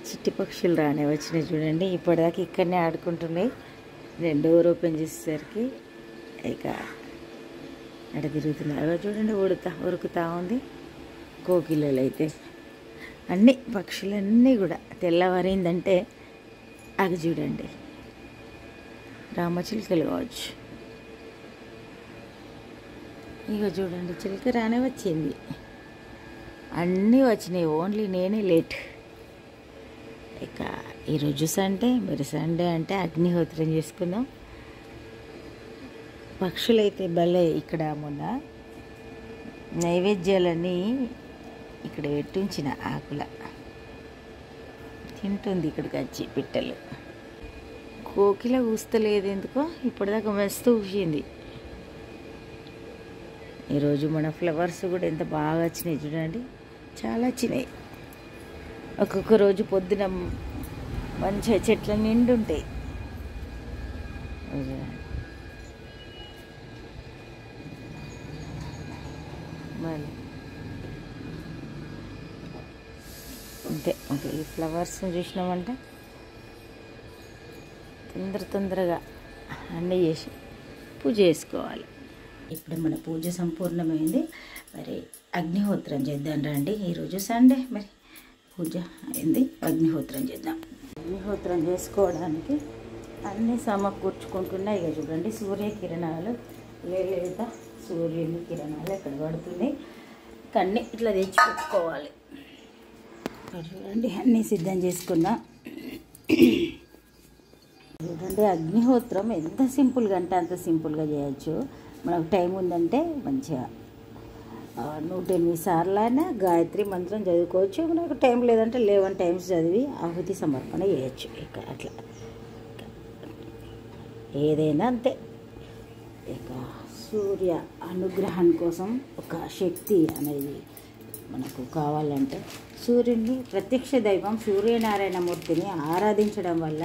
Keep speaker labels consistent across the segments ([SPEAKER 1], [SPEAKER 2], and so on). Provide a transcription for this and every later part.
[SPEAKER 1] చిట్టి పక్షులు రానే వచ్చినాయి చూడండి. ఇప్పటిదాకా ఇక్కడనే ఆడుకుంటున్నాయి. నేను డోర్ ఓపెన్ చేసేసరికి ఇక అక్కడ తిరుగుతున్నాయి. అవి చూడండి ఉరుకుతా ఉంది. కోకిలలు అయితే అన్నీ పక్షులన్నీ కూడా తెల్లవారిందంటే అవి చూడండి రామచిలుకలు కావచ్చు. ఇక చూడండి చిలుక రానే వచ్చింది. అన్నీ వచ్చినాయి, ఓన్లీ నేనే లేట్. ఇక ఈరోజు సండే, మరి సండే అంటే అగ్నిహోత్రం చేసుకుందాం. పక్షులైతే భలే. ఇక్కడ మొన్న నైవేద్యాలన్నీ ఇక్కడ పెట్టుంచిన ఆకుల తింటుంది. ఇక్కడికి వచ్చి పిట్టలు. కోకిల ఊస్తలేదు ఎందుకో, ఇప్పటిదాకా మస్తు ఊసింది. ఈరోజు మన ఫ్లవర్స్ కూడా ఎంత బాగా వచ్చినాయి చూడండి, చాలా వచ్చినాయి. ఒక్కొక్క రోజు పొద్దున మంచిగా చెట్ల నిండుంటాయి. మళ్ళీ అంతే. ఓకే, ఈ ఫ్లవర్స్ని చూసినామంటే తొందరగా అన్నీ చేసి పూజ చేసుకోవాలి. ఇప్పుడు మన పూజ సంపూర్ణమైంది. మరి అగ్నిహోత్రం చేద్దాం రండి. ఈరోజు సండే, మరి పూజ అయింది, అగ్నిహోత్రం చేద్దాం. అగ్నిహోత్రం చేసుకోవడానికి అన్నీ సమకూర్చుకుంటున్నాయి. ఇక చూడండి సూర్యకిరణాలు లేత సూర్యుని కిరణాలు ఎక్కడ పడుతున్నాయి. అన్నీ ఇట్లా తెచ్చి పెట్టుకోవాలి. చూడండి అన్నీ సిద్ధం చేసుకున్నా. చూడండి అగ్నిహోత్రం ఎంత సింపుల్గా అంటే అంత సింపుల్గా చేయొచ్చు. మనకు టైం ఉందంటే మంచిగా 108 సార్లు అయినా గాయత్రి మంత్రం చదువుకోవచ్చు. మనకు టైం లేదంటే 11 టైమ్స్ చదివి ఆహుతి సమర్పణ చేయొచ్చు. ఇక అట్లా ఏదైనా అంతే. ఇక సూర్య అనుగ్రహం కోసం ఒక శక్తి అనేది మనకు కావాలంటే సూర్యుడిని ప్రత్యక్ష దైవం సూర్యనారాయణ మూర్తిని ఆరాధించడం వల్ల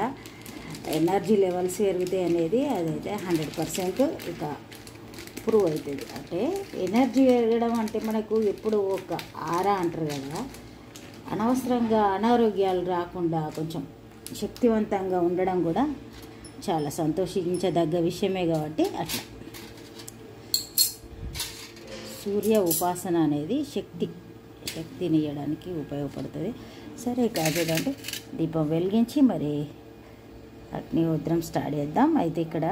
[SPEAKER 1] ఎనర్జీ లెవెల్స్ పెరుగుతాయి అనేది అదైతే 100% ఇక ప్రూవ్ అవుతుంది. అంటే ఎనర్జీ పెరగడం అంటే మనకు ఎప్పుడు ఒక ఆరా అంటారు కదా, అనవసరంగా అనారోగ్యాలు రాకుండా కొంచెం శక్తివంతంగా ఉండడం కూడా చాలా సంతోషించదగ్గ విషయమే. కాబట్టి అట్లా సూర్య ఉపాసన అనేది శక్తిని ఇవ్వడానికి ఉపయోగపడుతుంది. సరే కాదంటే దీపం వెలిగించి మరి అగ్నిహోత్రం స్టార్ట్ చేద్దాం. అయితే ఇక్కడ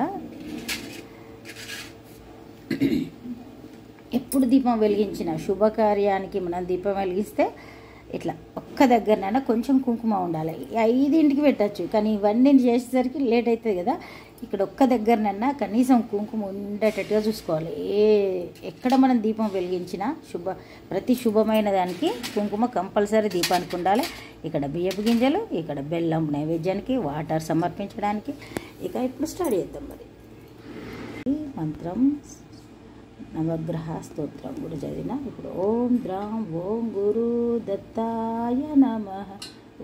[SPEAKER 1] ఎప్పుడు దీపం వెలిగించిన శుభకార్యానికి మనం దీపం వెలిగిస్తే ఇట్లా ఒక్క దగ్గరనైనా కొంచెం కుంకుమ ఉండాలి. 5ంటికి పెట్టచ్చు, కానీ ఇవన్నీ చేసేసరికి లేట్ అవుతుంది కదా. ఇక్కడ ఒక్క దగ్గరనైనా కనీసం కుంకుమ ఉండేటట్టుగా చూసుకోవాలి. ఎక్కడ మనం దీపం వెలిగించినా ప్రతి శుభమైన దానికి కుంకుమ కంపల్సరీ దీపానికి ఉండాలి. ఇక్కడ బియ్యపు గింజలు, ఇక్కడ బెల్లం నైవేద్యానికి, వాటర్ సమర్పించడానికి. ఇక ఇప్పుడు స్టార్ట్ చేద్దాం. మరి ఈ మంత్రం నవగ్రహ స్తోత్రం కూడా చదివిన. ఇప్పుడు ఓం ద్రాం ఓం గురు దత్తాయ నమః,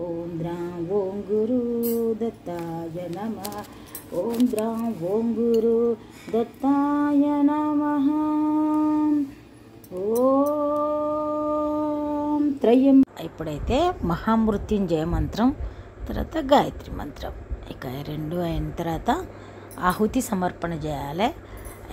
[SPEAKER 1] ఓం ద్రాం ఓం గురు దత్తాయ నమః, ఓం ద్రాం ఓం గురు దత్తాయ నమః, ఓం త్రయం. ఇప్పుడైతే మహామృత్యుంజయ మంత్రం, తర్వాత గాయత్రి మంత్రం. ఇక 2 అయిన తర్వాత ఆహుతి సమర్పణ చేయాలి.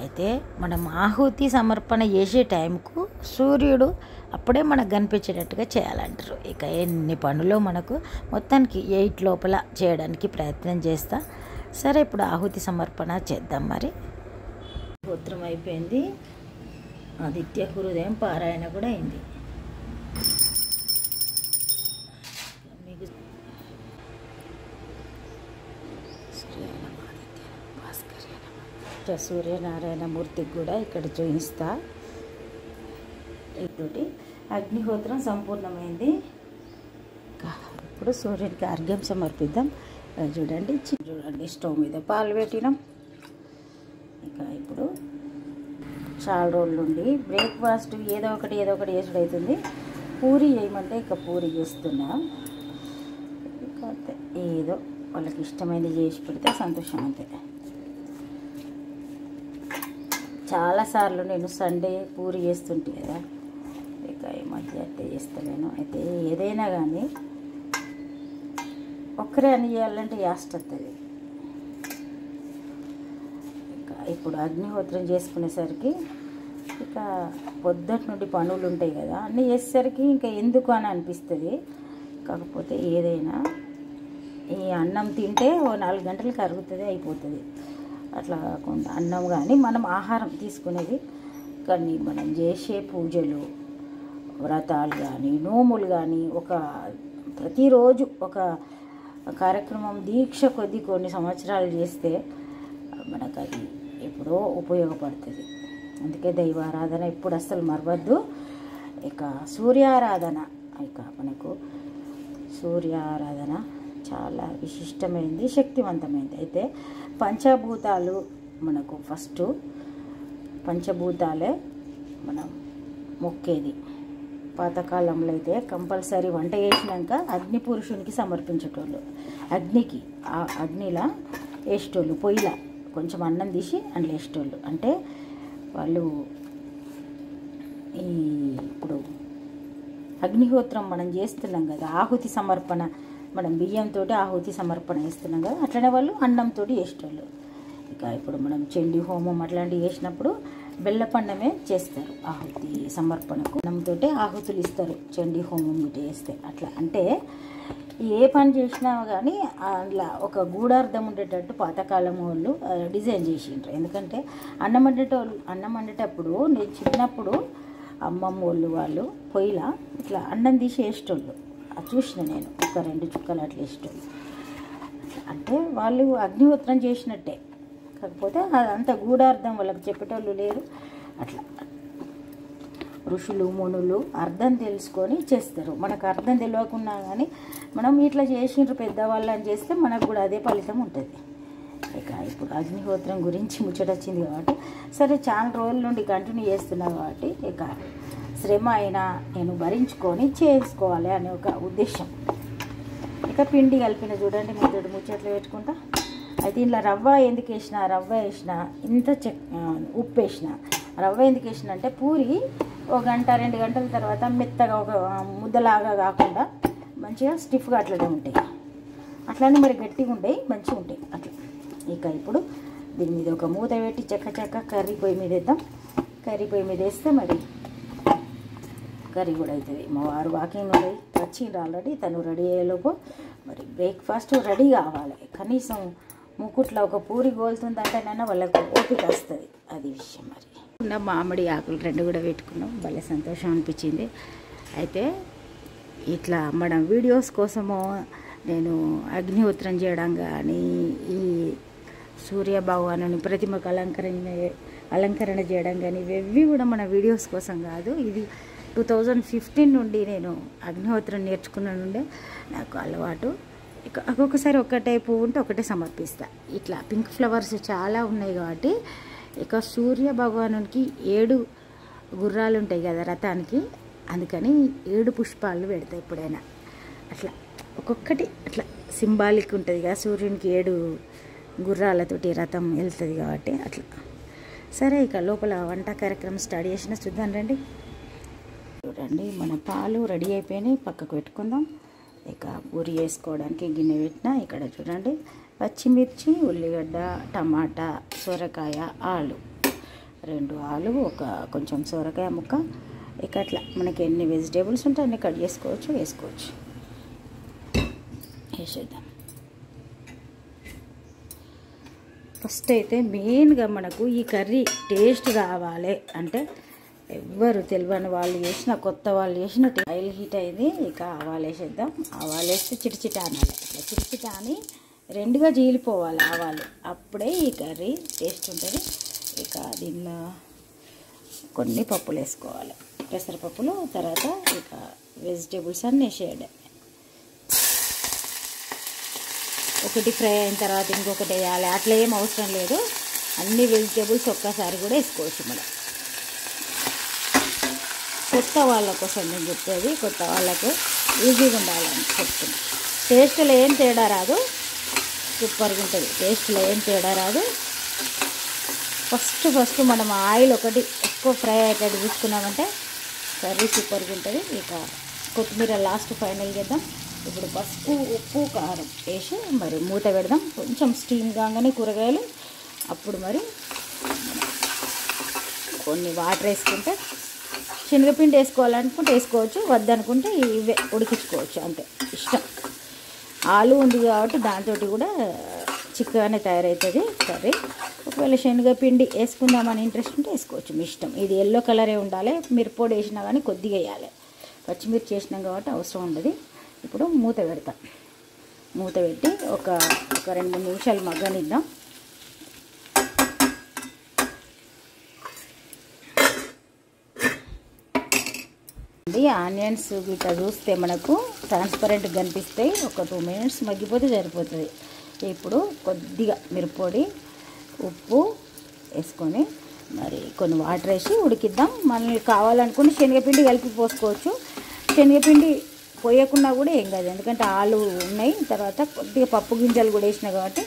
[SPEAKER 1] అయితే మనం ఆహుతి సమర్పణ చేసే టైంకు సూర్యుడు అప్పుడే మనకు కనిపించేటట్టుగా చేయాలంటారు. ఇక ఎన్ని పనులు మనకు మొత్తానికి 8 లోపల చేయడానికి ప్రయత్నం చేస్తా. సరే ఇప్పుడు ఆహుతి సమర్పణ చేద్దాం. మరి గోత్రం అయిపోయింది, ఆదిత్య హృదయం పారాయణ కూడా అయింది. సూర్యనారాయణ మూర్తికి కూడా ఇక్కడ చూపిస్తా. ఇతోటి అగ్నిహోత్రం సంపూర్ణమైంది. ఇప్పుడు సూర్యునికి అర్ఘ్యం సమర్పిద్దాం. చూడండి స్టవ్ మీద పాలు పెట్టినాం. ఇక ఇప్పుడు చాలా రోజుల నుండి బ్రేక్ఫాస్ట్ ఏదో ఒకటి చేసుడు అవుతుంది. పూరి చేయమంటే ఇక పూరి చేస్తున్నా. ఇక అంతే, ఏదో వాళ్ళకి ఇష్టమైనది చేసి పెడితే సంతోషం. అంతే. చాలాసార్లు నేను సండే పూరి చేస్తుంటే కదా, ఇక ఈ మధ్య అట్టే చేస్తలేను. అయితే ఏదైనా కానీ ఒక్కరే అని చేయాలంటే యాస్ట్ వస్తుంది. ఇప్పుడు అగ్నిహోత్రం చేసుకునేసరికి ఇక పొద్దుటి నుండి పనులు ఉంటాయి కదా, అన్నీ చేసేసరికి ఇంకా ఎందుకు అని అనిపిస్తుంది. కాకపోతే ఏదైనా ఈ అన్నం తింటే ఓ 4 గంటలకు అరుగుతుంది, అయిపోతుంది. అట్లా కాకుండా అన్నం కానీ మనం ఆహారం తీసుకునేది కానీ మనం చేసే పూజలు, వ్రతాలు కానీ, నోములు కానీ, ప్రతిరోజు ఒక కార్యక్రమం దీక్ష కొద్ది కొన్ని సంవత్సరాలు చేస్తే మనకు అది ఎప్పుడో ఉపయోగపడుతుంది. అందుకే దైవారాధన ఎప్పుడు అస్సలు మరవద్దు. ఇక సూర్యారాధన, ఇక మనకు సూర్యారాధన చాలా విశిష్టమైనది, శక్తివంతమైనది. అయితే పంచభూతాలు మనకు ఫస్ట్ పంచభూతాలే మనం మొక్కేది. పాతకాలంలో అయితే కంపల్సరీ వంట చేసినాక అగ్ని పురుషునికి సమర్పించేటోళ్ళు. అగ్నికి ఆ అగ్నిలా వేసేటోళ్ళు, పొయ్యిలా కొంచెం అన్నం తీసి అందులో వేసేటోళ్ళు. అంటే వాళ్ళు ఇప్పుడు అగ్నిహోత్రం మనం చేస్తున్నాం కదా, ఆహుతి సమర్పణ, మనం బియ్యంతో ఆహుతి సమర్పణ చేస్తున్నాం కదా, అట్లనే వాళ్ళు అన్నంతో చేసేటోళ్ళు. ఇక ఇప్పుడు మనం చండీ హోమం అట్లాంటివి చేసినప్పుడు బెల్లపండమే చేస్తారు ఆహుతి సమర్పణకు. అన్నంతో ఆహుతులు ఇస్తారు చండీ హోమం ఇటు చేస్తే. అట్లా అంటే ఏ పని చేసినా కానీ అట్లా ఒక గూఢార్థం ఉండేటట్టు పాతకాలం వాళ్ళు డిజైన్ చేసిండ్రు. ఎందుకంటే అన్నం వండేటప్పుడు నేను చిన్నప్పుడు అమ్మమ్మ వాళ్ళు పొయ్యిలా ఇట్లా అన్నం తీసి వేసేటోళ్ళు, అది చూసిన నేను. ఒక 2 చుక్కలు అట్లా వేసేటోళ్ళు. అంటే వాళ్ళు అగ్నిహోత్రం చేసినట్టే, కాకపోతే అదంత గూఢార్థం వాళ్ళకి చెప్పేటోళ్ళు లేరు. అట్లా ఋషులు మునులు అర్థం తెలుసుకొని చేస్తారు. మనకు అర్థం తెలియకున్నా కానీ మనం ఇట్లా చేసిండ్రు పెద్దవాళ్ళు అని చేస్తే మనకు కూడా అదే ఫలితం ఉంటుంది. ఇక ఇప్పుడు అగ్నిహోత్రం గురించి ముచ్చటొచ్చింది కాబట్టి సరే, చాలా రోజుల నుండి కంటిన్యూ చేస్తున్నా కాబట్టి ఇక శ్రమ అయినా నేను భరించుకొని చేసుకోవాలి అనే ఒక ఉద్దేశం. ఇక పిండి కలిపిన చూడండి, మీతోటి ముచ్చట్లు పెట్టుకుంటా. అయితే ఇలా రవ్వ ఎందుకు వేసిన ఇంత ఉప్పు వేసిన. రవ్వ ఎందుకు వేసిన అంటే పూరి 1 గంట 2 గంటల తర్వాత మెత్తగా ఒక ముద్దలాగా కాకుండా మంచిగా స్టిఫ్గా అట్లనే ఉంటాయి. అట్లానే మరి గట్టిగా ఉంటాయి, మంచిగా ఉంటాయి అట్లా. ఇక ఇప్పుడు దీని మీద ఒక మూత పెట్టి చక్క కర్రీ పొయ్యి మీద వేద్దాం. కర్రీ పొయ్యి మీద వేస్తే మరి కర్రీ కూడా అవుతుంది. మా వారు వాకింగ్ వచ్చిండ్రు ఆల్రెడీ, తను రెడీ అయ్యేలోపు మరి బ్రేక్ఫాస్ట్ రెడీ కావాలి. కనీసం ముకుట్లో ఒక పూరి గోలుతుందంటేనైనా వాళ్ళకు ఓపిక వస్తుంది, అది విషయం. మరి మామిడి ఆకులు 2 కూడా పెట్టుకున్నాం, భలే సంతోషం అనిపించింది. అయితే ఇట్లా మనం వీడియోస్ కోసము నేను అగ్నిహోత్రం చేయడం కానీ, ఈ సూర్య భగవానుని ప్రతిమకు అలంకరణ చేయడం కానీ ఇవి కూడా మన వీడియోస్ కోసం కాదు. ఇది 2015 నుండి నేను అగ్నిహోత్రం నేర్చుకున్న నుండే నాకు అలవాటు. ఇక ఒక్కొక్కసారి ఒకటే పువ్వు ఉంటే ఒకటే సమర్పిస్తా. ఇట్లా పింక్ ఫ్లవర్స్ చాలా ఉన్నాయి కాబట్టి ఇక సూర్య భగవానునికి 7 గుర్రాలు ఉంటాయి కదా రథానికి, అందుకని 7 పుష్పాలు పెడతాయి ఎప్పుడైనా. అట్లా ఒక్కొక్కటి అట్లా సింబాలిక్ ఉంటుంది కదా, సూర్యునికి 7 గుర్రాలతోటి రథం వెళ్తుంది కాబట్టి అట్లా. సరే, ఇక లోపల వంట కార్యక్రమం స్టార్ట్ చేసిన చూద్దాం రండి. చూడండి, మన పాలు రెడీ అయిపోయినాయి, పక్కకు పెట్టుకుందాం. ఇక పూరి వేసుకోవడానికి గిన్నె పెట్టిన. ఇక్కడ చూడండి, పచ్చిమిర్చి, ఉల్లిగడ్డ, టమాటా, సొరకాయ, ఆలు, 2 ఆలు, కొంచెం సొరకాయ ముక్క. ఇక అట్లా మనకి ఎన్ని వెజిటేబుల్స్ ఉంటే అన్ని కట్ వేసుకోవచ్చు. వేసేద్దాం. ఫస్ట్ అయితే మెయిన్గా మనకు ఈ కర్రీ టేస్ట్ రావాలి అంటే ఎవ్వరు తెలియని వాళ్ళు చేసిన, కొత్త వాళ్ళు చేసిన ఆయిల్ హీట్ అయింది. ఇక ఆవాలు వేసేద్దాం. ఆవాలు వేస్తే చిటిచిట అనాలి. ఇట్లా చిటిచిట అని 2గా జీలిపోవాలి ఆవాలు, అప్పుడే ఈ కర్రీ టేస్ట్ ఉంటుంది. ఇక దీనిలో కొన్ని పప్పులు వేసుకోవాలి, పెసరపప్పులు. తర్వాత ఇక వెజిటేబుల్స్ అన్నీ వేసేయడం. ఒకటి ఫ్రై అయిన తర్వాత ఇంకొకటి వేయాలి, అట్లా ఏం అవసరం లేదు. అన్ని వెజిటేబుల్స్ ఒక్కసారి కూడా వేసుకోవచ్చు. మనం కొత్త వాళ్ళ కోసం నేను చెప్పేది, కొత్త వాళ్ళకు ఈజీగా ఉండాలని చెప్తున్నాను. టేస్ట్లో ఏం తేడా రాదు, సూపర్గా ఉంటుంది. టేస్ట్లో ఏం తేడా రాదు. ఫస్ట్ మనం ఆయిల్ ఒకటి ఎక్కువ ఫ్రై అయ్యేటట్టు చూసుకున్నామంటే కర్రీ సూపర్గా ఉంటుంది. ఇక కొత్తిమీర లాస్ట్ ఫైనల్ చేద్దాం. ఇప్పుడు పసుపు, ఉప్పు, కారం వేసి మరి మూత పెడదాం. కొంచెం స్టీమ్ కాగానే కూరగాయలు అప్పుడు మరి కొన్ని వాటర్ వేసుకుంటే, శనగపిండి వేసుకోవాలనుకుంటే వేసుకోవచ్చు, వద్దనుకుంటే ఇవే ఉడికించుకోవచ్చు, అంతే ఇష్టం. ఆలు ఉంది కాబట్టి దాంతో కూడా చిక్కగానే తయారవుతుంది కర్రీ. ఒకవేళ శనగపిండి వేసుకుందామని ఇంట్రెస్ట్ ఉంటే వేసుకోవచ్చు, మీ ఇష్టం. ఇది ఎల్లో కలరే ఉండాలి. మిరప్పొడి వేసినా కానీ కొద్దిగా వేయాలి, పచ్చిమిర్చి వేసినాం కాబట్టి అవసరం ఉండదు. ఇప్పుడు మూత పెడతాం. మూత పెట్టి ఒక 2-3 నిమిషాలు మగ్గనిద్దాం. ఆనియన్స్ గిట్లా చూస్తే మనకు ట్రాన్స్పరెంట్గా కనిపిస్తాయి. ఒక 2 మినిట్స్ మగ్గిపోతే సరిపోతుంది. ఇప్పుడు కొద్దిగా మిరప్పొడి, ఉప్పు వేసుకొని మరి కొన్ని వాటర్ వేసి ఉడికిద్దాం. మనకి కావాలనుకుంటే శనగపిండి కలిపి పోసుకోవచ్చు. శనగపిండి పోయకుండా కూడా ఏం కాదు, ఎందుకంటే ఆలు ఉన్నాయి. తర్వాత కొద్దిగా పప్పు గింజలు కూడా వేసినా కాబట్టి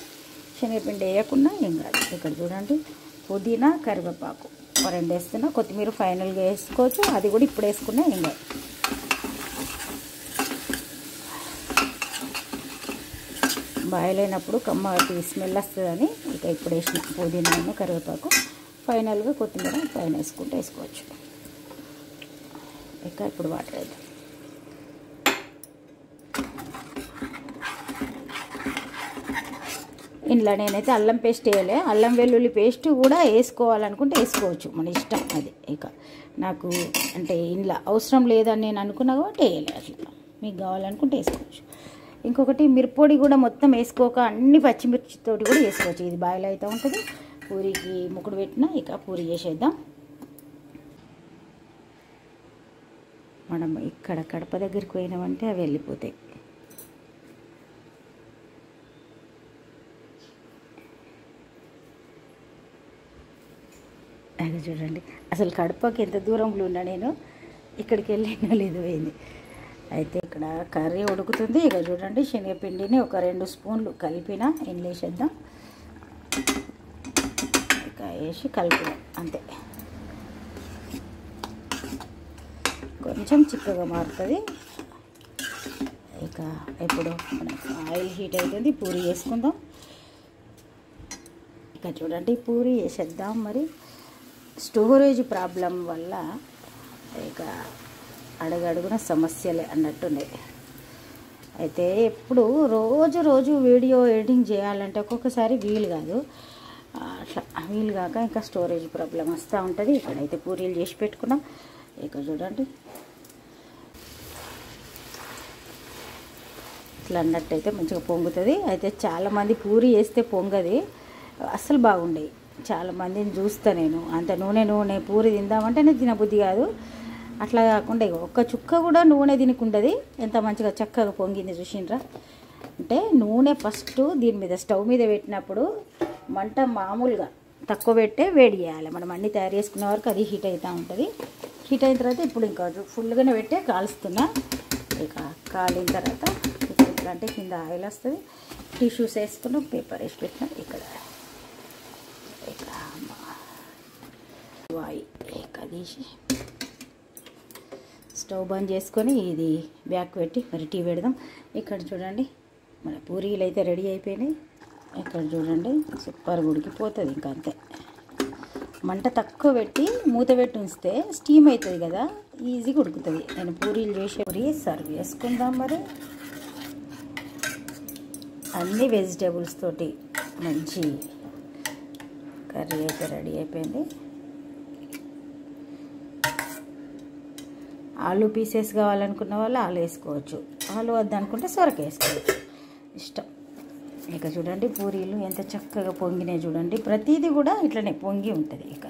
[SPEAKER 1] శనగపిండి వేయకుండా ఏం కాదు. ఇక్కడ చూడండి, పుదీనా, కరివేపాకు 2 వేస్తున్నా. కొత్తిమీర ఫైనల్గా వేసుకోవచ్చు, అది కూడా ఇప్పుడు వేసుకున్నా ఏం కాదు. బాయిల్ అయినప్పుడు కమ్మటి స్మెల్ వస్తుందని ఇక ఇప్పుడు వేసిన పుదీనాను, కరివేపాకు, ఫైనల్గా కొత్తిమీర పైన వేసుకుంటే వేసుకోవచ్చు. ఇక ఇప్పుడు వాటర్ వేద్దాం. ఇంట్లో నేనైతే అల్లం పేస్ట్ వేయలే. అల్లం వెల్లుల్లి పేస్ట్ కూడా వేసుకోవాలనుకుంటే వేసుకోవచ్చు, మన ఇష్టం అది. ఇక నాకు అంటే ఇంట్లో అవసరం లేదని నేను అనుకున్నా కాబట్టి వేయలే. అట్లా మీకు కావాలనుకుంటే వేసుకోవచ్చు. ఇంకొకటి మిరప్పొడి కూడా మొత్తం వేసుకోక అన్ని పచ్చిమిర్చితోటి కూడా వేసుకోవచ్చు. ఇది బాయిల్ అవుతూ ఉంటుంది. పూరికి ముక్కుడు పెట్టినా ఇక పూరి చేసేద్దాం. మనం ఇక్కడ కడప దగ్గరికి పోయినామంటే అవి వెళ్ళిపోతాయి. అది చూడండి, అసలు కడపకి ఎంత దూరంలో ఉన్నా నేను, ఇక్కడికి వెళ్ళినా లేదు పోయింది. అయితే ఇక్కడ కర్రీ ఉడుకుతుంది. ఇక చూడండి, శనగపిండిని ఒక 2 స్పూన్లు కలిపిన ఇందులో వేసేద్దాం. ఇక వేసి కలిపినాం అంతే. కొంచెం చిక్కగా మారుతుంది. ఇక ఇప్పుడు మనకు ఆయిల్ హీట్ అవుతుంది, పూరి వేసుకుందాం. ఇక చూడండి, పూరి వేసేద్దాం. మరి స్టోరేజ్ ప్రాబ్లం వల్ల ఇక అడుగడుగున సమస్యలే అన్నట్టున్నాయి. అయితే ఎప్పుడు రోజు వీడియో ఎడిటింగ్ చేయాలంటే ఒక్కొక్కసారి వీలు కాదు. అట్లా వీలు కాక ఇంకా స్టోరేజ్ ప్రాబ్లం వస్తూ ఉంటుంది. ఇక్కడైతే పూరీలు చేసి పెట్టుకున్నాం. ఇక చూడండి, ఇట్లా అన్నట్టయితే మంచిగా పొంగుతుంది. అయితే చాలామంది పూరి వేస్తే పొంగది, అస్సలు బాగుండేవి. చాలామందిని చూస్తా నేను, అంత నూనె పూరి తిందామంటే నేను తినబుద్ధి కాదు. అట్లా కాకుండా ఒక్క చుక్క కూడా నూనె తినకుండది. ఎంత మంచిగా చక్కగా పొంగింది చూసిండ్రా. అంటే నూనె ఫస్ట్ దీని మీద స్టవ్ మీద పెట్టినప్పుడు మంట మామూలుగా తక్కువ పెట్టే వేడి చేయాలి. మనం అన్నీ తయారు చేసుకునే వరకు అది హీట్ అవుతూ ఉంటుంది. హీట్ అయిన తర్వాత ఇప్పుడు ఇంకా ఫుల్గానే పెట్టే కాలుస్తున్నా. ఇక కాలిన తర్వాత ఇప్పుడు ఇట్లా అంటే కింద ఆయిల్ వస్తుంది. టిష్యూస్ వేసుకున్నాం, పేపర్ వేసి పెట్టినాం. ఇక్కడ ఇక వాయి ఇక తీసి స్టవ్ బంద్ చేసుకొని ఇది బ్యాక్ పెట్టి మరి టీ పెడదాం. ఇక్కడ చూడండి, మన పూరీలు అయితే రెడీ అయిపోయినాయి. ఇక్కడ చూడండి, సూపర్ ఉడికిపోతుంది. ఇంకా అంతే, మంట తక్కువ పెట్టి మూత పెట్టి ఉంచితే స్టీమ్ అవుతుంది కదా, ఈజీగా ఉడుకుతుంది. నేను పూరీలు చేసే పూరి సర్వ్ చేసుకుందాం. మరి అన్ని వెజిటేబుల్స్ తోటి మంచి కర్రీ అయితే రెడీ అయిపోయింది. ఆలు పీసెస్ కావాలనుకున్న వాళ్ళు ఆలు వేసుకోవచ్చు, ఆలు వద్దనుకుంటే సొరకాయ వేసుకోవచ్చు, ఇష్టం. ఇక చూడండి, పూరీలు ఎంత చక్కగా పొంగినాయి చూడండి. ప్రతిదీ కూడా ఇట్లనే పొంగి ఉంటుంది. ఇక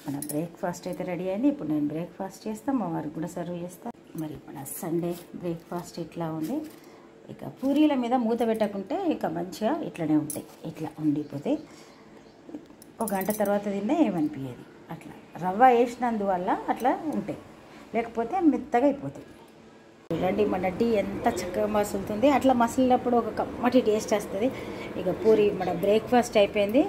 [SPEAKER 1] మన బ్రేక్ఫాస్ట్ అయితే రెడీ అయింది. ఇప్పుడు నేను బ్రేక్ఫాస్ట్ చేస్తాను, మా వారికి కూడా సర్వ్ చేస్తాను. మరి మన సండే బ్రేక్ఫాస్ట్ ఇట్లా ఉంది. ఇక పూరీల మీద మూత పెట్టకుంటే ఇక మంచిగా ఇట్లనే ఉంటాయి, ఇట్లా ఉండిపోతాయి. ఒక గంట తర్వాత తిన్నా ఏమనిపించేది. అట్లా రవ్వ వేసినందువల్ల అట్లా ఉంటాయి, లేకపోతే మెత్తగా అయిపోతాయి. చూడండి, మన టీ ఎంత చక్కగా మసులుతుంది. అట్లా మసిలినప్పుడు ఒక కమ్మటి టేస్ట్ వస్తుంది. ఇక పూరి మన బ్రేక్ఫాస్ట్ అయిపోయింది.